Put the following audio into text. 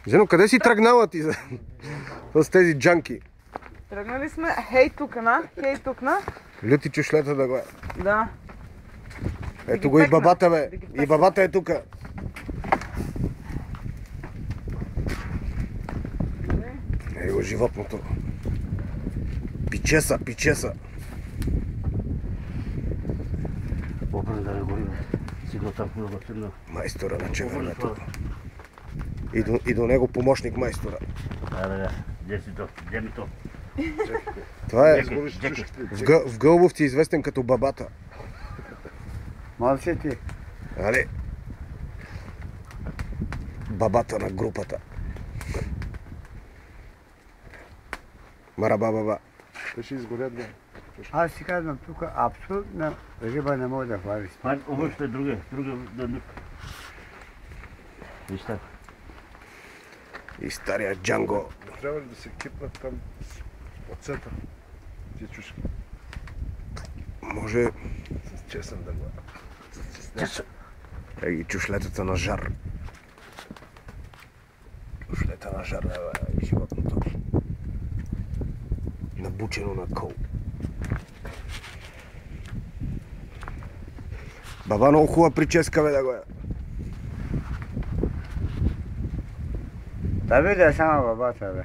Жено, къде си тръгнала ти с тези джанки? Тръгнали сме, хей тук на. Люти чушлета да го е. Да. Ето го и бабата, бе. И бабата е тука. Его животното. Пичеса. Опре да не горим. Сигурно там много силно. Майстора на чевернето. И до него помощник майстора. Да. Где ми то? Това е в Гълбовци известен като бабата. Малце ти. Али? Бабата на групата. Мараба баба. Те ще изгорят, да. Аз си казвам, тук абсолютно риба не мога да хвалиш. Общо е друга дънък. Виж така. И стария Джанго. Трябва ли да се кипнат там оцета? Ти чушки. Може С чесън да го и чушлетата на жар. Чушлета на жар, и животното. Набучено на кол. Баба много хубава прическа, бе, да го е. Да видя само бабата, бе.